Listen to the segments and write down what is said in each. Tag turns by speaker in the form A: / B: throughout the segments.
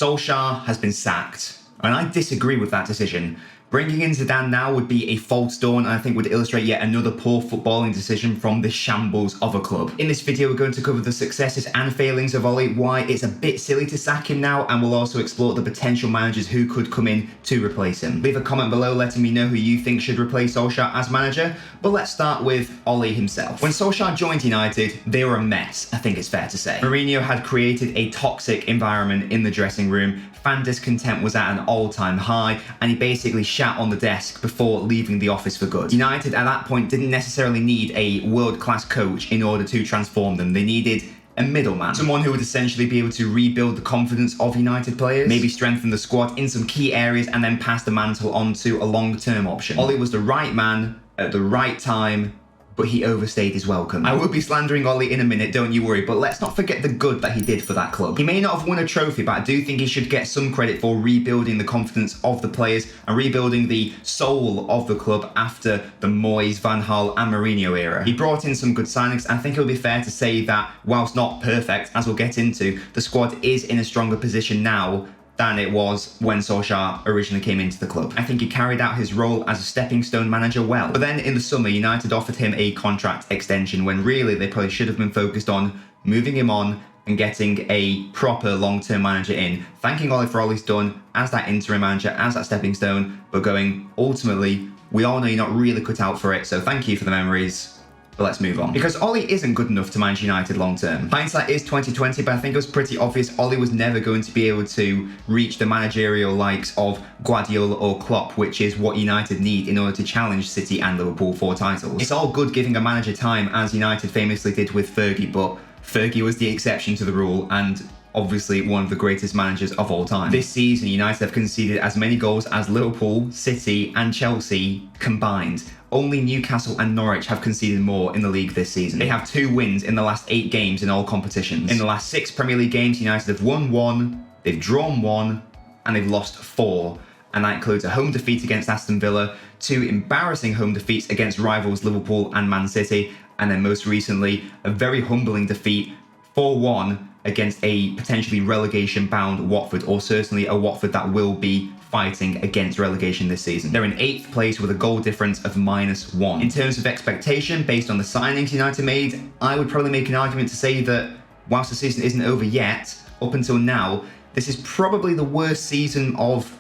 A: Solskjaer has been sacked, and I disagree with that decision. Bringing in Zidane now would be a false dawn, and I think would illustrate yet another poor footballing decision from this shambles of a club. In this video, we're going to cover the successes and failings of Ole, why it's a bit silly to sack him now, and we'll also explore the potential managers who could come in to replace him. Leave a comment below letting me know who you think should replace Solskjaer as manager, but let's start with Ole himself. When Solskjaer joined United, they were a mess, I think it's fair to say. Mourinho had created a toxic environment in the dressing room, fan discontent was at an all-time high, and he basically shat on the desk before leaving the office for good. United at that point didn't necessarily need a world-class coach in order to transform them. They needed a middleman, someone who would essentially be able to rebuild the confidence of United players, maybe strengthen the squad in some key areas, and then pass the mantle on to a long-term option. Ole was the right man at the right time, but he overstayed his welcome. I will be slandering Ole in a minute, don't you worry, but let's not forget the good that he did for that club. He may not have won a trophy, but I do think he should get some credit for rebuilding the confidence of the players and rebuilding the soul of the club after the Moyes, Van Gaal and Mourinho era. He brought in some good signings. I think it would be fair to say that, whilst not perfect, as we'll get into, the squad is in a stronger position now than it was when Solskjaer originally came into the club. I think he carried out his role as a stepping stone manager well. But then in the summer, United offered him a contract extension when really they probably should have been focused on moving him on and getting a proper long-term manager in. Thanking Ole for all he's done as that interim manager, as that stepping stone, but going, ultimately, we all know you're not really cut out for it, so thank you for the memories. But let's move on. Because Ole isn't good enough to manage United long term. Hindsight is 2020, but I think it was pretty obvious Ole was never going to be able to reach the managerial likes of Guardiola or Klopp, which is what United need in order to challenge City and Liverpool for titles. It's all good giving a manager time, as United famously did with Fergie, but Fergie was the exception to the rule, and obviously one of the greatest managers of all time. This season, United have conceded as many goals as Liverpool, City and Chelsea combined. Only Newcastle and Norwich have conceded more in the league this season. They have 2 wins in the last 8 games in all competitions. In the last 6 Premier League games, United have won 1, they've drawn 1, and they've lost 4. And that includes a home defeat against Aston Villa, 2 embarrassing home defeats against rivals Liverpool and Man City, and then most recently, a very humbling defeat, 4-1, against a potentially relegation-bound Watford, or certainly a Watford that will be fighting against relegation this season. They're in 8th place with a goal difference of -1. In terms of expectation, based on the signings United made, I would probably make an argument to say that whilst the season isn't over yet, up until now, this is probably the worst season of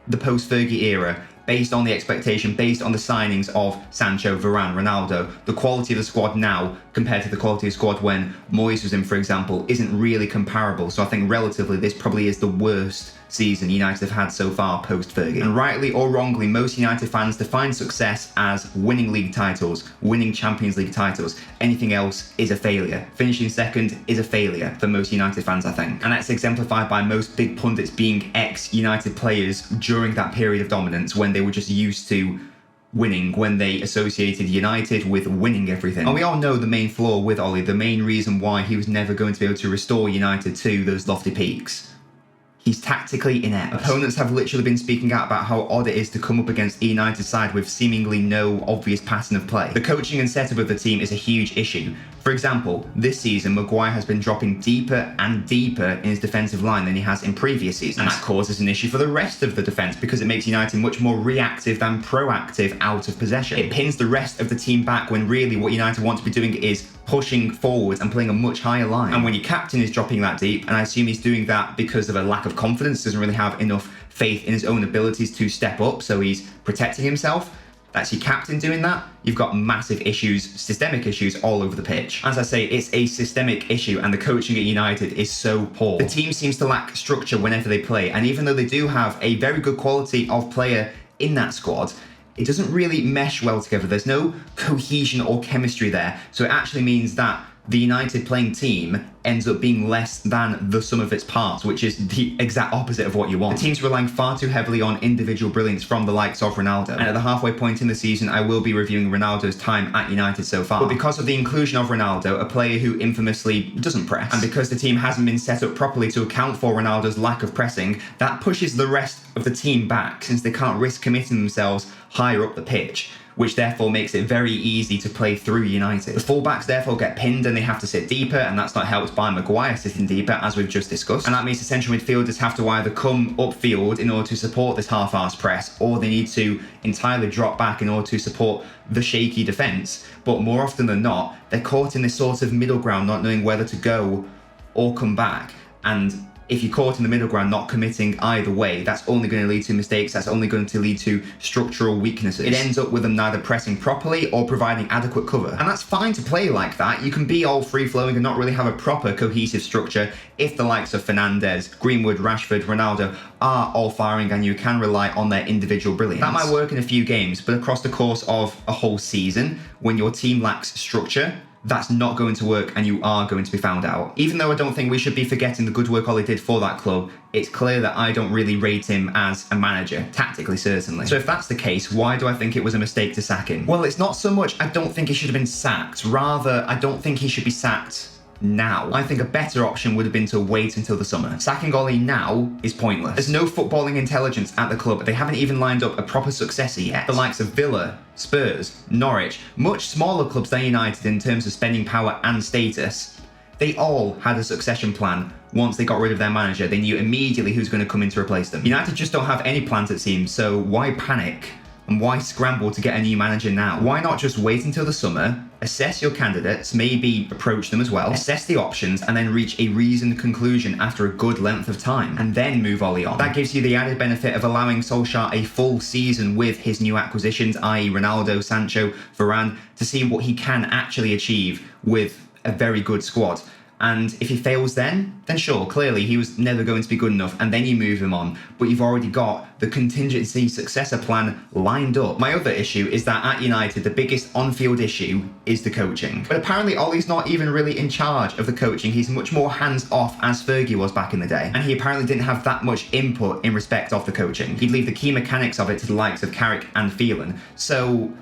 A: the post-Fergie era, based on the expectation, based on the signings of Sancho, Varane, Ronaldo. The quality of the squad now compared to the quality of the squad when Moyes was in, for example, isn't really comparable. So I think relatively this probably is the worst season United have had so far post-Fergie. And rightly or wrongly, most United fans define success as winning league titles, winning Champions League titles. Anything else is a failure. Finishing second is a failure for most United fans, I think. And that's exemplified by most big pundits being ex-United players during that period of dominance when they were just used to winning, when they associated United with winning everything. And we all know the main flaw with Ole, the main reason why he was never going to be able to restore United to those lofty peaks. He's tactically inept. Opponents have literally been speaking out about how odd it is to come up against a United side with seemingly no obvious pattern of play. The coaching and setup of the team is a huge issue. For example, this season, Maguire has been dropping deeper and deeper in his defensive line than he has in previous seasons. And that causes an issue for the rest of the defence because it makes United much more reactive than proactive out of possession. It pins the rest of the team back when really what United want to be doing is pushing forwards and playing a much higher line. And when your captain is dropping that deep, and I assume he's doing that because of a lack of confidence, doesn't really have enough faith in his own abilities to step up, so he's protecting himself. That's your captain doing that, you've got massive issues, systemic issues all over the pitch. As I say, it's a systemic issue and the coaching at United is so poor. The team seems to lack structure whenever they play, and even though they do have a very good quality of player in that squad, it doesn't really mesh well together. There's no cohesion or chemistry there, so it actually means that the United playing team ends up being less than the sum of its parts, which is the exact opposite of what you want. The team's relying far too heavily on individual brilliance from the likes of Ronaldo. And at the halfway point in the season, I will be reviewing Ronaldo's time at United so far. But because of the inclusion of Ronaldo, a player who infamously doesn't press, and because the team hasn't been set up properly to account for Ronaldo's lack of pressing, that pushes the rest of the team back since they can't risk committing themselves higher up the pitch. which therefore makes it very easy to play through United. The fullbacks therefore get pinned and they have to sit deeper, and that's not helped by Maguire sitting deeper, as we've just discussed. And that means the central midfielders have to either come upfield in order to support this half-arse press, or they need to entirely drop back in order to support the shaky defence. But more often than not, they're caught in this sort of middle ground, not knowing whether to go or come back. And if you're caught in the middle ground, not committing either way, that's only going to lead to mistakes. That's only going to lead to structural weaknesses. It ends up with them neither pressing properly or providing adequate cover. And that's fine to play like that. You can be all free-flowing and not really have a proper cohesive structure if the likes of Fernandes, Greenwood, Rashford, Ronaldo are all firing and you can rely on their individual brilliance. That might work in a few games, but across the course of a whole season, when your team lacks structure, that's not going to work and you are going to be found out. Even though I don't think we should be forgetting the good work Ole did for that club, it's clear that I don't really rate him as a manager, tactically certainly. So if that's the case, why do I think it was a mistake to sack him? Well, it's not so much I don't think he should have been sacked, rather I don't think he should be sacked now. I think a better option would have been to wait until the summer. Sacking Ole now is pointless. There's no footballing intelligence at the club. They haven't even lined up a proper successor yet. The likes of Villa, Spurs, Norwich, much smaller clubs than United in terms of spending power and status, they all had a succession plan. Once they got rid of their manager, they knew immediately who's going to come in to replace them. United just don't have any plans, it seems, so why panic? And why scramble to get a new manager now? Why not just wait until the summer, assess your candidates, maybe approach them as well, assess the options, and then reach a reasoned conclusion after a good length of time, and then move Ole on. That gives you the added benefit of allowing Solskjaer a full season with his new acquisitions, i.e. Ronaldo, Sancho, Varane, to see what he can actually achieve with a very good squad. And if he fails then sure, clearly he was never going to be good enough, and then you move him on. But you've already got the contingency successor plan lined up. My other issue is that at United, the biggest on-field issue is the coaching. But apparently Ole's not even really in charge of the coaching. He's much more hands-off, as Fergie was back in the day. And he apparently didn't have that much input in respect of the coaching. He'd leave the key mechanics of it to the likes of Carrick and Phelan. So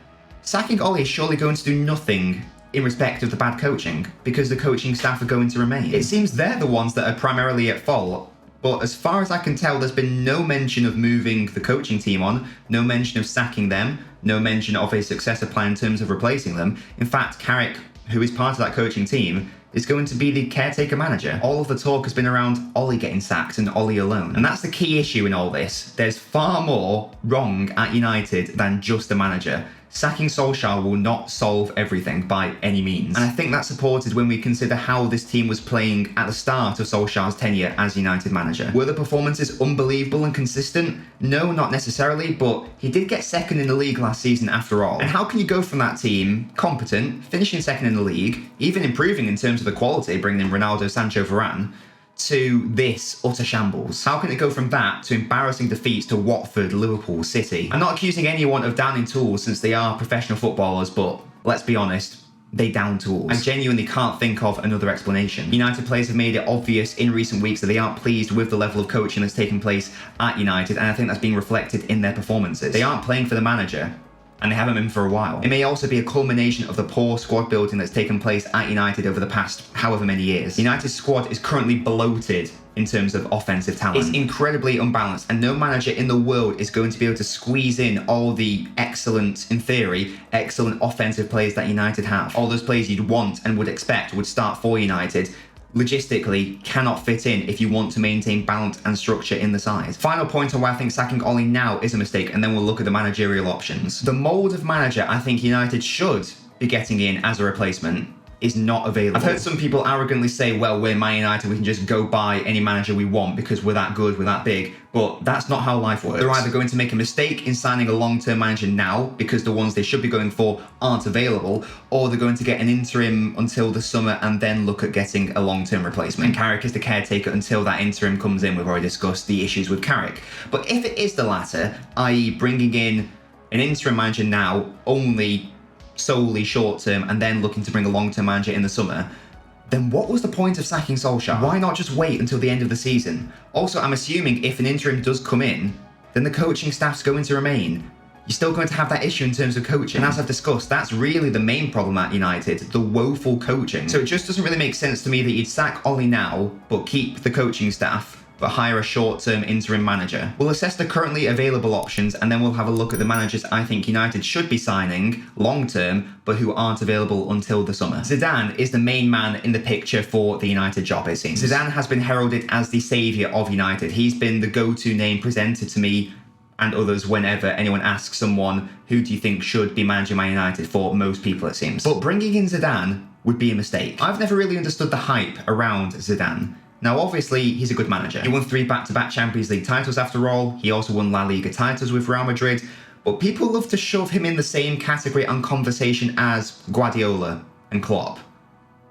A: sacking Ole is surely going to do nothing in respect of the bad coaching, because the coaching staff are going to remain. It seems they're the ones that are primarily at fault, but as far as I can tell, there's been no mention of moving the coaching team on, no mention of sacking them, no mention of a successor plan in terms of replacing them. In fact, Carrick, who is part of that coaching team, is going to be the caretaker manager. All of the talk has been around Ole getting sacked and Ole alone. And that's the key issue in all this. There's far more wrong at United than just the manager. Sacking Solskjaer will not solve everything by any means. And I think that's supported when we consider how this team was playing at the start of Solskjaer's tenure as United manager. Were the performances unbelievable and consistent? No, not necessarily, but he did get second in the league last season after all. And how can you go from that team, competent, finishing second in the league, even improving in terms of the quality, bringing in Ronaldo, Sancho, Varane, to this utter shambles? How can it go from that to embarrassing defeats to Watford, Liverpool, City? I'm not accusing anyone of downing tools since they are professional footballers, but let's be honest, they down tools. I genuinely can't think of another explanation. United players have made it obvious in recent weeks that they aren't pleased with the level of coaching that's taken place at United, and I think that's being reflected in their performances. They aren't playing for the manager, and they haven't been for a while. It may also be a culmination of the poor squad building that's taken place at United over the past however many years. United's squad is currently bloated in terms of offensive talent. It's incredibly unbalanced, and no manager in the world is going to be able to squeeze in all the excellent, in theory, excellent offensive players that United have. All those players you'd want and would expect would start for United logistically cannot fit in if you want to maintain balance and structure in the side. Final point on why I think sacking Ole now is a mistake, and then we'll look at the managerial options. The mould of manager I think United should be getting in as a replacement is not available. I've heard some people arrogantly say, well, we're Man United, we can just go buy any manager we want because we're that good, we're that big. But that's not how life works. They're either going to make a mistake in signing a long-term manager now because the ones they should be going for aren't available, or they're going to get an interim until the summer and then look at getting a long-term replacement. And Carrick is the caretaker until that interim comes in. We've already discussed the issues with Carrick. But if it is the latter, i.e. bringing in an interim manager now, only solely short-term, and then looking to bring a long-term manager in the summer, then what was the point of sacking Solskjaer? Why not just wait until the end of the season? Also, I'm assuming if an interim does come in, then the coaching staff's going to remain. You're still going to have that issue in terms of coaching. And as I've discussed, that's really the main problem at United, the woeful coaching. So it just doesn't really make sense to me that you'd sack Ole now, but keep the coaching staff, but hire a short-term interim manager. We'll assess the currently available options, and then we'll have a look at the managers I think United should be signing long-term, but who aren't available until the summer. Zidane is the main man in the picture for the United job, it seems. Zidane has been heralded as the saviour of United. He's been the go-to name presented to me and others whenever anyone asks someone, who do you think should be managing Man United, for most people it seems. But bringing in Zidane would be a mistake. I've never really understood the hype around Zidane. Now obviously he's a good manager. He won 3 back-to-back Champions League titles after all. He also won La Liga titles with Real Madrid. But people love to shove him in the same category and conversation as Guardiola and Klopp,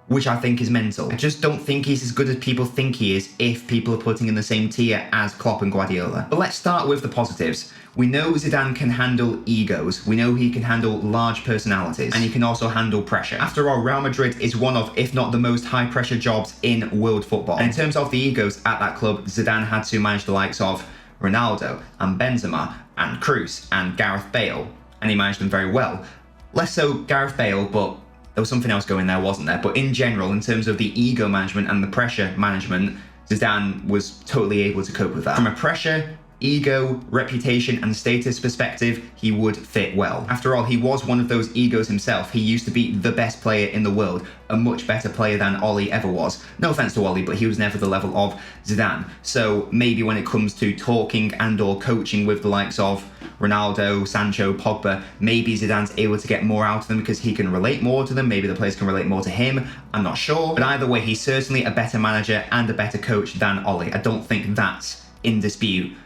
A: which I think is mental. I just don't think he's as good as people think he is if people are putting in the same tier as Klopp and Guardiola. But let's start with the positives. We know Zidane can handle egos. We know he can handle large personalities, and he can also handle pressure. After all, Real Madrid is one of, if not the most high-pressure jobs in world football. And in terms of the egos at that club, Zidane had to manage the likes of Ronaldo and Benzema and Kroos and Gareth Bale, and he managed them very well. Less so Gareth Bale, but there was something else going there, wasn't there? But in general, in terms of the ego management and the pressure management, Zidane was totally able to cope with that. From a pressure, ego, reputation and status perspective, he would fit well. After all, he was one of those egos himself. He used to be the best player in the world, a much better player than Ole ever was. No offense to Ole, but he was never the level of Zidane. So maybe when it comes to talking and or coaching with the likes of Ronaldo, Sancho, Pogba, maybe Zidane's able to get more out of them because he can relate more to them. Maybe the players can relate more to him. I'm not sure. But either way, he's certainly a better manager and a better coach than Ole. I don't think that's in dispute.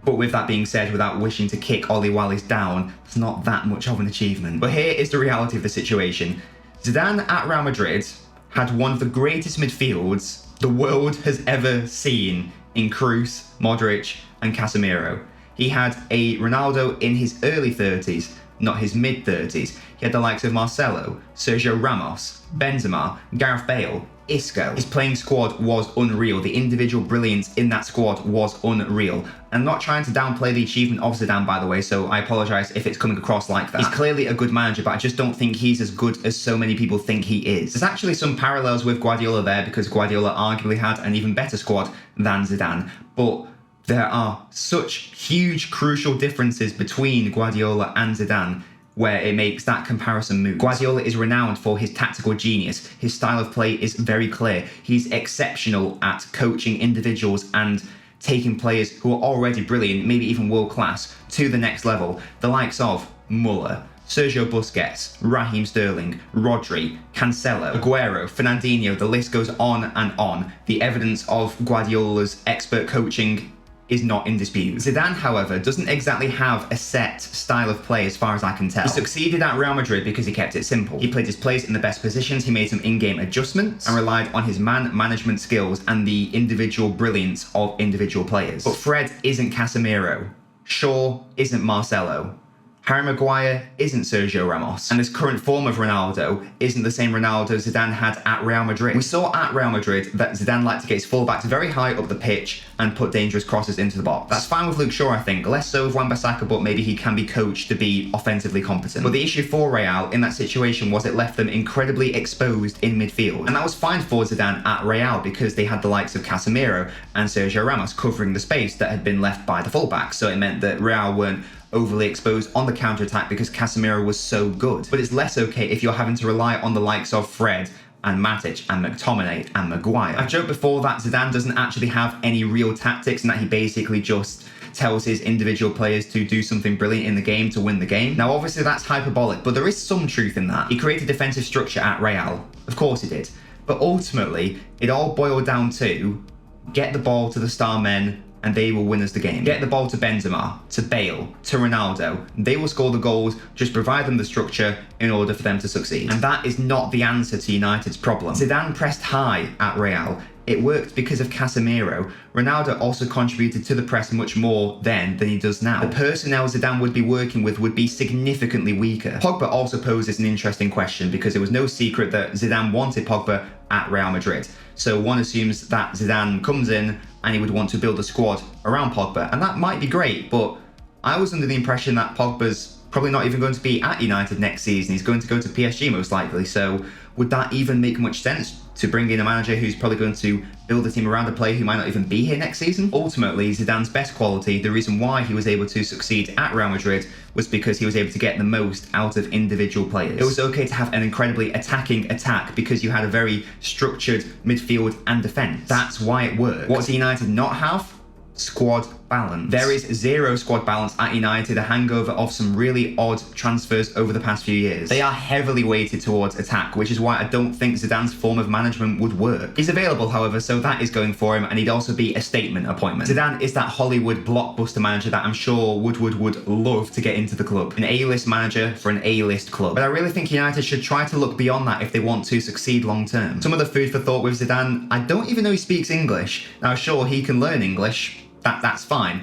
A: But with that being said, without wishing to kick Ole while he's down, it's not that much of an achievement. But here is the reality of the situation. Zidane at Real Madrid had one of the greatest midfields the world has ever seen in Kroos, Modric and Casemiro. He had a Ronaldo in his early 30s, not his mid-30s. He had the likes of Marcelo, Sergio Ramos, Benzema, Gareth Bale, Isco. His playing squad was unreal. The individual brilliance in that squad was unreal. I'm not trying to downplay the achievement of Zidane, by the way, so I apologise if it's coming across like that. He's clearly a good manager, but I just don't think he's as good as so many people think he is. There's actually some parallels with Guardiola there, because Guardiola arguably had an even better squad than Zidane. But there are such huge, crucial differences between Guardiola and Zidane where it makes that comparison move. Guardiola is renowned for his tactical genius. His style of play is very clear. He's exceptional at coaching individuals and taking players who are already brilliant, maybe even world class, to the next level. The likes of Muller, Sergio Busquets, Raheem Sterling, Rodri, Cancelo, Aguero, Fernandinho, the list goes on and on. The evidence of Guardiola's expert coaching is not in dispute. Zidane, however, doesn't exactly have a set style of play as far as I can tell. He succeeded at Real Madrid because he kept it simple. He played his players in the best positions, he made some in-game adjustments, and relied on his man management skills and the individual brilliance of individual players. But Fred isn't Casemiro. Shaw isn't Marcelo. Harry Maguire isn't Sergio Ramos, and this current form of Ronaldo isn't the same Ronaldo Zidane had at Real Madrid. We saw at Real Madrid that Zidane liked to get his fullbacks very high up the pitch and put dangerous crosses into the box. That's fine with Luke Shaw, I think, less so with Wan-Bissaka, but maybe he can be coached to be offensively competent. But the issue for Real in that situation was it left them incredibly exposed in midfield, and that was fine for Zidane at Real because they had the likes of Casemiro and Sergio Ramos covering the space that had been left by the fullbacks, so it meant that Real weren't overly exposed on the counter-attack because Casemiro was so good. But it's less okay if you're having to rely on the likes of Fred and Matic and McTominay and Maguire. I've joked before that Zidane doesn't actually have any real tactics and that he basically just tells his individual players to do something brilliant in the game to win the game. Now obviously that's hyperbolic, but there is some truth in that. He created defensive structure at Real. Of course he did. But ultimately, it all boiled down to get the ball to the star men and they will win us the game. Get the ball to Benzema, to Bale, to Ronaldo. They will score the goals, just provide them the structure in order for them to succeed. And that is not the answer to United's problem. Zidane pressed high at Real. It worked because of Casemiro. Ronaldo also contributed to the press much more then than he does now. The personnel Zidane would be working with would be significantly weaker. Pogba also poses an interesting question because it was no secret that Zidane wanted Pogba at Real Madrid. So one assumes that Zidane comes in and he would want to build a squad around Pogba, and that might be great, but I was under the impression that Pogba's probably not even going to be at United next season. He's going to go to PSG most likely, so would that even make much sense to bring in a manager who's probably going to build a team around a player who might not even be here next season. Ultimately, Zidane's best quality, the reason why he was able to succeed at Real Madrid, was because he was able to get the most out of individual players. It was okay to have an incredibly attacking attack because you had a very structured midfield and defence. That's why it worked. What does United not have? Squad balance. There is zero squad balance at United, a hangover of some really odd transfers over the past few years. They are heavily weighted towards attack, which is why I don't think Zidane's form of management would work. He's available, however, so that is going for him, and he'd also be a statement appointment. Zidane is that Hollywood blockbuster manager that I'm sure Woodward would love to get into the club. An A-list manager for an A-list club. But I really think United should try to look beyond that if they want to succeed long term. Some of the food for thought with Zidane, I don't even know he speaks English. Now sure, he can learn English, that's fine.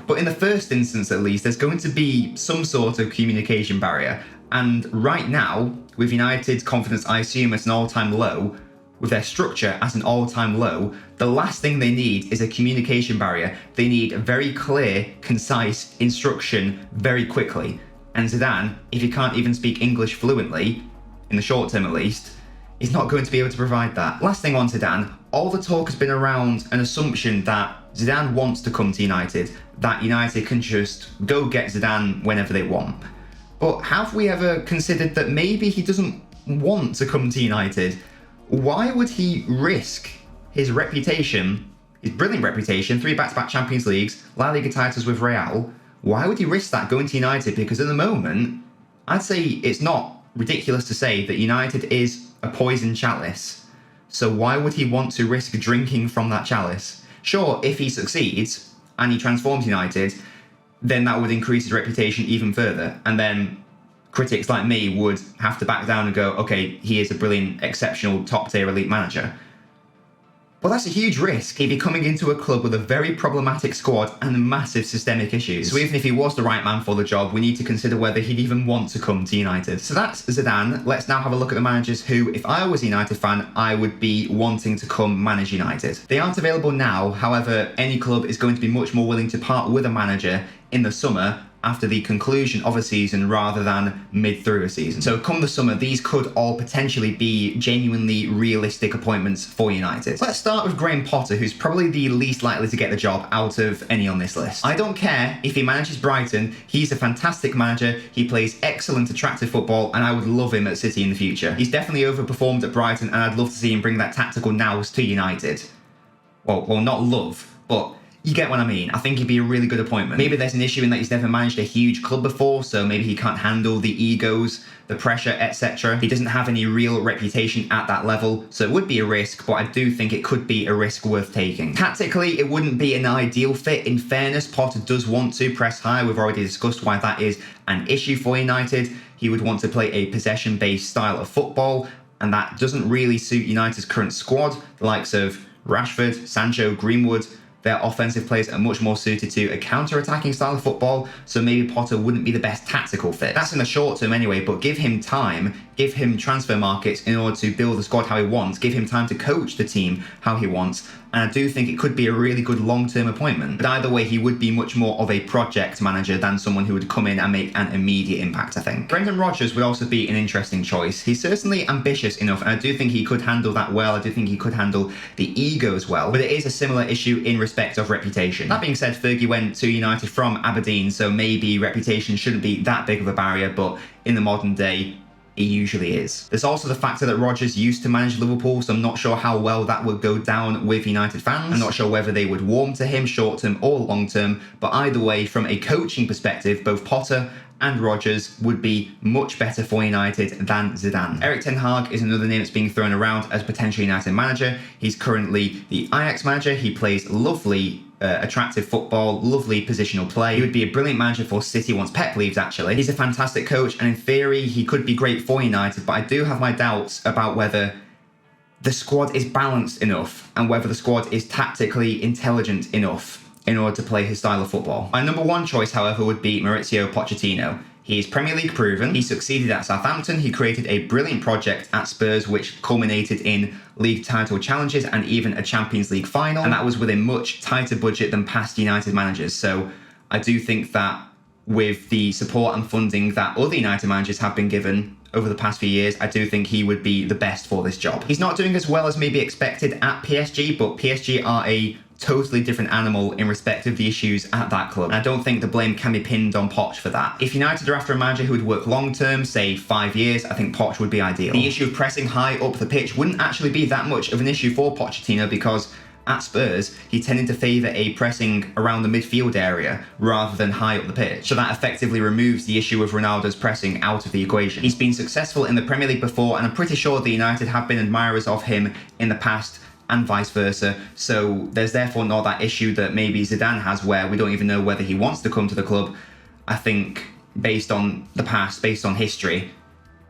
A: But in the first instance, at least, there's going to be some sort of communication barrier. And right now, with United's confidence, I assume, at an all-time low, with their structure at an all-time low, the last thing they need is a communication barrier. They need a very clear, concise instruction very quickly. And Zidane, if he can't even speak English fluently, in the short term at least, is not going to be able to provide that. Last thing on Zidane, all the talk has been around an assumption that Zidane wants to come to United, that United can just go get Zidane whenever they want. But have we ever considered that maybe he doesn't want to come to United? Why would he risk his reputation, his brilliant reputation, 3 back-to-back Champions Leagues, La Liga titles with Real? Why would he risk that going to United? Because at the moment, I'd say it's not ridiculous to say that United is a poison chalice. So why would he want to risk drinking from that chalice? Sure, if he succeeds and he transforms United, then that would increase his reputation even further. And then critics like me would have to back down and go, okay, he is a brilliant, exceptional, top-tier elite manager. Well, that's a huge risk. He'd be coming into a club with a very problematic squad and massive systemic issues. So even if he was the right man for the job, we need to consider whether he'd even want to come to United. So that's Zidane. Let's now have a look at the managers who, if I was a United fan, I would be wanting to come manage United. They aren't available now. However, any club is going to be much more willing to part with a manager in the summer after the conclusion of a season rather than mid through a season. So come the summer, these could all potentially be genuinely realistic appointments for United. Let's start with Graham Potter, who's probably the least likely to get the job out of any on this list. I don't care if he manages Brighton, he's a fantastic manager, he plays excellent, attractive football, and I would love him at City in the future. He's definitely overperformed at Brighton, and I'd love to see him bring that tactical nous to United. Well, not love, but you get what I mean. I think he'd be a really good appointment. Maybe there's an issue in that he's never managed a huge club before, so maybe he can't handle the egos, the pressure, etc. He doesn't have any real reputation at that level, so it would be a risk, but I do think it could be a risk worth taking. Tactically, it wouldn't be an ideal fit. In fairness, Potter does want to press high. We've already discussed why that is an issue for United. He would want to play a possession-based style of football, and that doesn't really suit United's current squad. The likes of Rashford, Sancho, Greenwood, their offensive players are much more suited to a counter-attacking style of football, so maybe Potter wouldn't be the best tactical fit. That's in the short term anyway, but give him time, give him transfer markets in order to build the squad how he wants, give him time to coach the team how he wants, and I do think it could be a really good long-term appointment. But either way, he would be much more of a project manager than someone who would come in and make an immediate impact, I think. Brendan Rodgers would also be an interesting choice. He's certainly ambitious enough, and I do think he could handle that well. I do think he could handle the egos well, but it is a similar issue in respect of reputation. That being said, Fergie went to United from Aberdeen, so maybe reputation shouldn't be that big of a barrier, but in the modern day, it usually is. There's also the factor that Rodgers used to manage Liverpool, so I'm not sure how well that would go down with United fans. I'm not sure whether they would warm to him short term or long term, but either way, from a coaching perspective, both Potter and Rodgers would be much better for United than Zidane. Erik ten Hag is another name that's being thrown around as potential United manager. He's currently the Ajax manager. He plays lovely attractive football, lovely positional play. He would be a brilliant manager for City once Pep leaves, actually. He's a fantastic coach, and in theory, he could be great for United, but I do have my doubts about whether the squad is balanced enough and whether the squad is tactically intelligent enough in order to play his style of football. My number one choice, however, would be Mauricio Pochettino. He's Premier League proven. He succeeded at Southampton. He created a brilliant project at Spurs, which culminated in league title challenges and even a Champions League final. And that was with a much tighter budget than past United managers. So I do think that with the support and funding that other United managers have been given over the past few years, I do think he would be the best for this job. He's not doing as well as maybe expected at PSG, but PSG are a totally different animal in respect of the issues at that club. And I don't think the blame can be pinned on Poch for that. If United are after a manager who would work long term, say 5 years, I think Poch would be ideal. The issue of pressing high up the pitch wouldn't actually be that much of an issue for Pochettino, because at Spurs, he tended to favour a pressing around the midfield area rather than high up the pitch. So that effectively removes the issue of Ronaldo's pressing out of the equation. He's been successful in the Premier League before, and I'm pretty sure the United have been admirers of him in the past, and vice versa. So there's therefore not that issue that maybe Zidane has, where we don't even know whether he wants to come to the club. I think based on the past, based on history,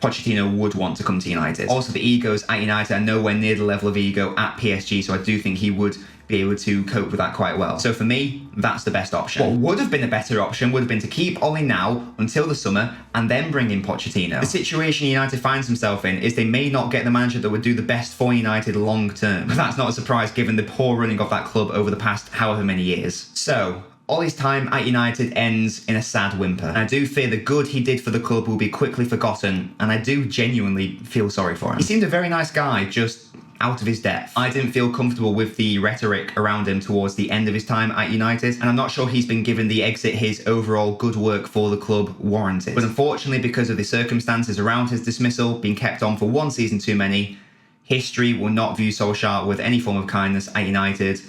A: Pochettino would want to come to United. Also, the egos at United are nowhere near the level of ego at PSG, so I do think he would be able to cope with that quite well. So for me, that's the best option. What would have been a better option would have been to keep Ole now until the summer and then bring in Pochettino. The situation United finds himself in is they may not get the manager that would do the best for United long term. But that's not a surprise given the poor running of that club over the past however many years. So Ole's time at United ends in a sad whimper. And I do fear the good he did for the club will be quickly forgotten, and I do genuinely feel sorry for him. He seemed a very nice guy, just out of his depth. I didn't feel comfortable with the rhetoric around him towards the end of his time at United, and I'm not sure he's been given the exit his overall good work for the club warranted. But unfortunately, because of the circumstances around his dismissal, being kept on for one season too many, history will not view Solskjaer with any form of kindness at United,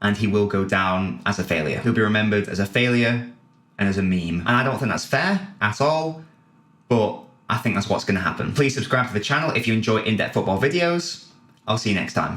A: and he will go down as a failure. He'll be remembered as a failure and as a meme. And I don't think that's fair at all, but I think that's what's going to happen. Please subscribe to the channel if you enjoy in-depth football videos. I'll see you next time.